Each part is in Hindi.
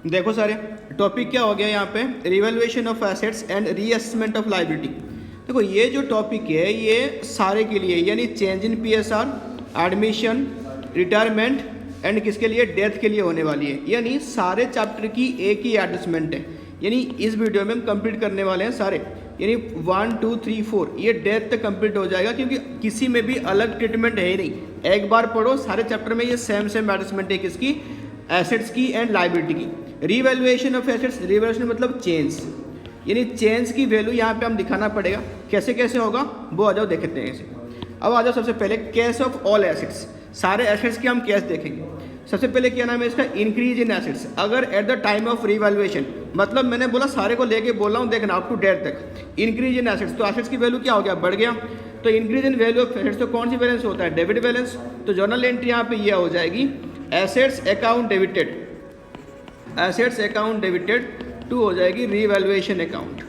देखो सारे टॉपिक क्या हो गया यहाँ पे, revaluation of assets and reassessment of liability. देखो ये जो टॉपिक है ये सारे के लिए, यानी change in PSR, admission, retirement and किसके लिए, डेथ के लिए होने वाली है। यानी सारे चैप्टर की एक ही एडजस्टमेंट है। यानी इस वीडियो में हम कंप्लीट करने वाले हैं सारे, यानी 1 2 3 4 ये डेथ तक कंप्लीट हो जाएगा, क्योंकि किसी में भी अलग ट्रीटमेंट है ही नहीं। एक बार पढ़ो सारे चैप्टर में ये सेम एडजस्टमेंट है किसकी, एसेट्स की एंड लायबिलिटी की। रिवैल्यूएशन ऑफ एसेट्स, रिवैल्यूएशन मतलब चेंज, यानी चेंज की वैल्यू यहाँ पे हम दिखाना पड़ेगा। कैसे कैसे होगा वो आ जाओ देखते हैं इसे। अब आ जाओ सबसे पहले कैश ऑफ ऑल एसेट्स, सारे एसेट्स के हम कैश देखेंगे। सबसे पहले क्या नाम है इसका, इंक्रीज इन एसेट्स। अगर at the time of revaluation, मतलब मैंने बोला सारे को लेके बोल रहा हूँ, देखना अप टू डेट तक। इंक्रीज इन एसेट्स, तो एसेट्स की वैल्यू क्या हो गया, बढ़ गया। तो increase in value of assets तो कौन सी बैलेंस होता है, डेबिट बैलेंस। तो जर्नल एंट्री यहाँ पे यह हो जाएगी assets account debited, assets account debited to हो जाएगी revaluation account,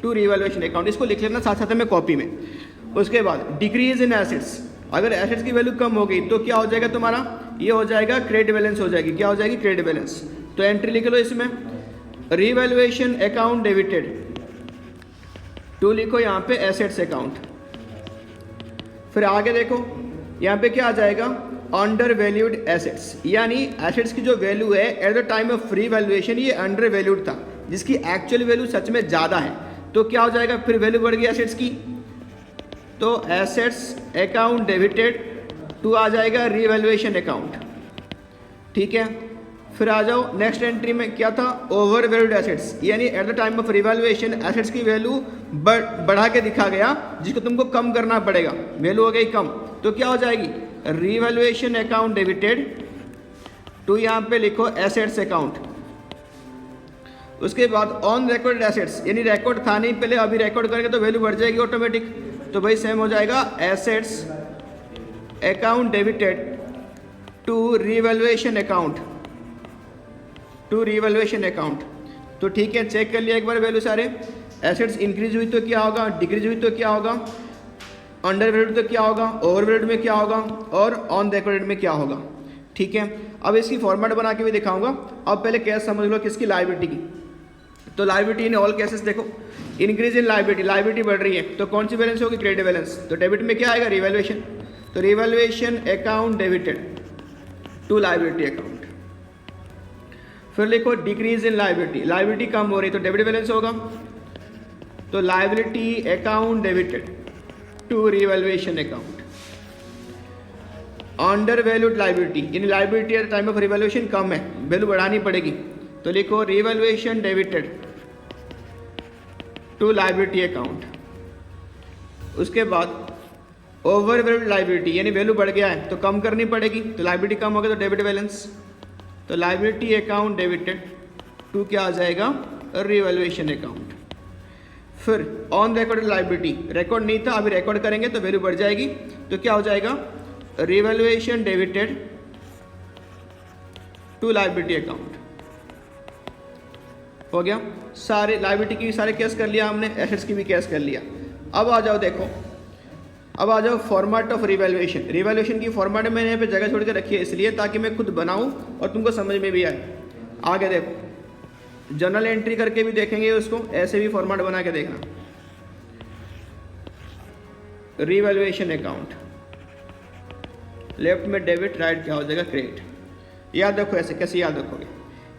to revaluation account. इसको लिख लेना साथ साथ में कॉपी में। उसके बाद डिक्रीज इन एसेट्स, अगर एसेट्स की वैल्यू कम हो गई तो क्या हो जाएगा तुम्हारा, ये हो जाएगा क्रेडिट बैलेंस हो जाएगी। क्या हो जाएगी, क्रेडिट बैलेंस। तो एंट्री लिख लो इसमें, रिवैल्यूएशन अकाउंट डेबिटेड टू लिखो यहाँ पे एसेट्स अकाउंट। फिर आगे देखो यहाँ पे क्या आ जाएगा, अंडर वैल्यूड एसेट्स, यानी एसेट्स की जो वैल्यू है at the time of revaluation ये अंडर वैल्यूड था, जिसकी एक्चुअल वैल्यू सच में ज़्यादा है। तो क्या हो जाएगा, फिर वैल्यू बढ़ गई एसेट्स की, तो एसेट्स अकाउंट डेबिटेड टू आ जाएगा रिवैल्यूएशन अकाउंट। ठीक है, फिर आ जाओ नेक्स्ट एंट्री में क्या था, ओवर वैल्यूड एसेट्स, यानी at the time of revaluation assets की वैल्यू बढ़ा के दिखा गया, जिसको तुमको कम करना पड़ेगा, वैल्यू हो गई कम। तो क्या हो जाएगी, रिवैल्यूएशन अकाउंट डेबिटेड टू यहाँ पे लिखो एसेट्स अकाउंट। उसके बाद ऑन रिकॉर्डेड एसेट्स, यानी रिकॉर्ड था नहीं पहले, अभी रिकॉर्ड करेंगे तो वैल्यू बढ़ जाएगी ऑटोमेटिक। तो भाई सेम हो जाएगा assets account debited to revaluation account, to revaluation account. तो ठीक है, चेक कर लिया एक बार वैल्यू सारे। एसेट्स इंक्रीज हुई तो क्या होगा, डिक्रीज हुई तो क्या होगा, अंडर वैल्यूड तो क्या होगा, ओवर वैल्यूड में क्या होगा, और ऑन रिकॉर्डेड में क्या होगा। ठीक है, अब इसकी फॉर्मेट बना के भी दिखाऊंगा। अब पहले कैश समझ लो किसकी, लायबिलिटी की। तो लायबिलिटी इन ऑल केसेस देखो, इंक्रीज इन लायबिलिटी, लायबिलिटी बढ़ रही है तो कौन सी बैलेंस होगी, क्रेडिट बैलेंस। तो डेबिट में क्या आएगा, रिवैल्यूएशन। तो revaluation account debited to liability account. फिर लिखो डिक्रीज इन लायबिलिटी, लायबिलिटी कम हो रही तो डेबिट बैलेंस होगा, तो liability account debited to revaluation account. Undervalued liability, यानी liability at time of revaluation कम है, वैल्यू बढ़ानी पड़ेगी, तो लिखो revaluation debited to liability account. उसके बाद ओवर वैल्यूड लायबिलिटी, यानी वैल्यू बढ़ गया है तो कम करनी पड़ेगी, तो लायबिलिटी कम हो गया तो डेबिट बैलेंस। तो लायबिलिटी अकाउंट डेबिटेड टू क्या आ जाएगा, रिवैल्यूएशन अकाउंट। फिर ऑन रिकॉर्डेड लायबिलिटी, रिकॉर्ड नहीं था अभी रिकॉर्ड करेंगे तो वैल्यू बढ़ जाएगी, तो क्या हो जाएगा, revaluation debited to liability account. हो गया, सारे लायबिलिटी की भी सारे केस कर लिया हमने, एसेट्स की भी केस कर लिया। अब आ जाओ देखो, अब आ जाओ फॉर्मेट ऑफ रिवैल्यूएशन। रिवैल्यूएशन की फॉर्मेट मैंने यहाँ पे जगह छोड़ के रखी है इसलिए ताकि मैं खुद बनाऊं और तुमको समझ में भी आए। आगे देखो, जर्नल एंट्री करके भी देखेंगे उसको, ऐसे भी फॉर्मेट बना के देखना। रिवैल्यूएशन अकाउंट, लेफ्ट में डेबिट, राइट क्या हो जाएगा, क्रेडिट। याद रखो ऐसे, कैसे याद रखोगे,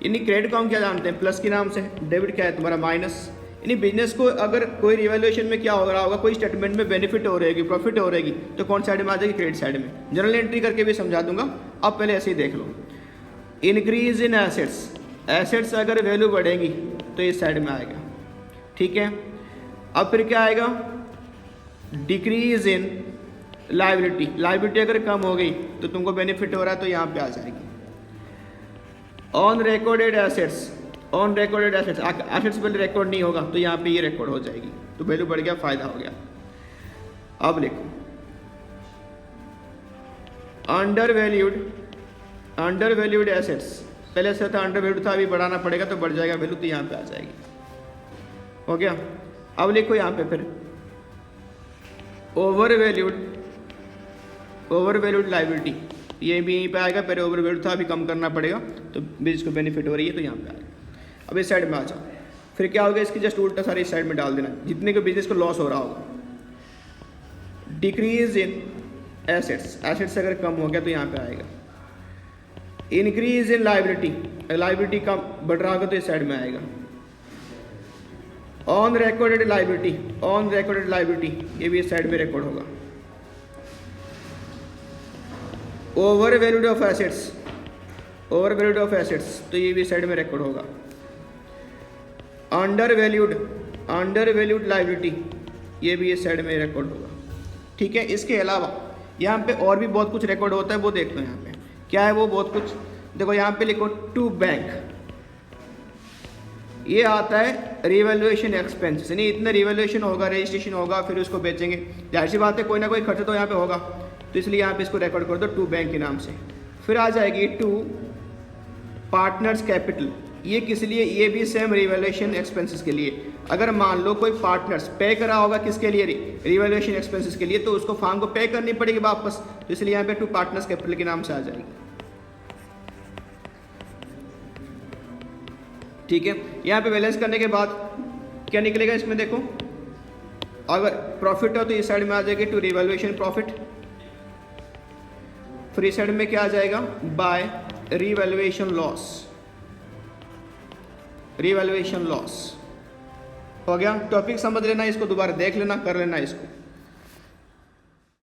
यानी क्रेडिट को हम क्या जानते हैं, प्लस के नाम से, डेबिट क्या है तुम्हारा, माइनस। यानी बिजनेस को अगर कोई रिवैल्यूएशन में क्या हो रहा होगा, कोई स्टेटमेंट में बेनिफिट हो रहेगी, प्रॉफिट हो रहेगी, तो कौन साइड में आ जाएगी, क्रेडिट साइड में। जर्नल एंट्री करके भी समझा दूंगा, अब पहले ऐसे ही देख लो। इंक्रीज इन एसेट्स, एसेट्स अगर वैल्यू बढ़ेगी तो इस साइड में आएगा। ठीक है, अब फिर क्या आएगा, डिक्रीज इन लायबिलिटी, लायबिलिटी अगर कम हो गई तो तुमको बेनिफिट हो रहा है तो यहाँ पे आ जाएगी। On recorded assets, on recorded assets, assets पहले रिकॉर्ड नहीं होगा तो यहाँ पे ये रिकॉर्ड हो जाएगी, तो वैल्यू बढ़ गया, फायदा हो गया। अब लिखो under valued, under valued assets, पहले से था अंडर वैल्यूड था, अभी बढ़ाना पड़ेगा तो बढ़ जाएगा वैल्यू, तो यहाँ पे आ जाएगी। हो गया, अब लिखो यहाँ पे फिर over valued, over valued liability, ये भी यहीं पे आएगा, पहले ओवर वैल्यूड था अभी कम करना पड़ेगा, तो बिजनेस को बेनिफिट हो रही है तो यहाँ पे आएगा। अब इस साइड में आ जाओ, फिर क्या होगा, इसकी जस्ट उल्टा सारी इस साइड में डाल देना जितने को बिजनेस को लॉस हो रहा होगा। डिक्रीज इन एसेट्स, एसेट्स अगर कम हो गया तो यहाँ पे आएगा। इंक्रीज इन लाइबिलिटी, लाइबिलिटी कम बढ़ रहा होगा तो इस साइड में आएगा। On recorded liability, on recorded liability ये भी इस साइड में रिकॉर्ड होगा। Over valued of assets, over valued of assets तो ये भी साइड में रिकॉर्ड होगा। Under valued, under valued liability ये भी इस साइड में रिकॉर्ड होगा। ठीक है, इसके अलावा यहाँ पे और भी बहुत कुछ रिकॉर्ड होता है, वो देख लो यहाँ पे क्या है वो बहुत कुछ। देखो यहाँ पे लिखो टू बैंक, ये आता है रिवैल्यूएशन एक्सपेंसेस, यानी इतना रिवैल्यूएशन होगा, रजिस्ट्रेशन होगा, फिर उसको बेचेंगे, जाहिर सी बात है कोई ना कोई खर्च तो यहाँ पे होगा, तो इसलिए यहाँ पे इसको रिकॉर्ड कर दो टू बैंक के नाम से। फिर आ जाएगी टू पार्टनर्स कैपिटल, ये किस लिए, ये भी सेम रिवैल्यूएशन एक्सपेंसेस के लिए। अगर मान लो कोई पार्टनर्स पे करा होगा किसके लिए, रिवैल्यूएशन एक्सपेंसेस के लिए, तो उसको फर्म को पे करनी पड़ेगी वापस, तो इसलिए यहाँ पे टू पार्टनर्स कैपिटल के नाम से आ जाएगी। ठीक है, यहाँ पे बैलेंस करने के बाद क्या निकलेगा इसमें, देखो अगर प्रॉफिट हो तो इस साइड में आ जाएगी टू रिवैल्यूएशन प्रॉफिट, फिर इस साइड में क्या आ जाएगा, by revaluation loss, revaluation loss. हो गया, टॉपिक समझ लेना, इसको दोबारा देख लेना, कर लेना इसको।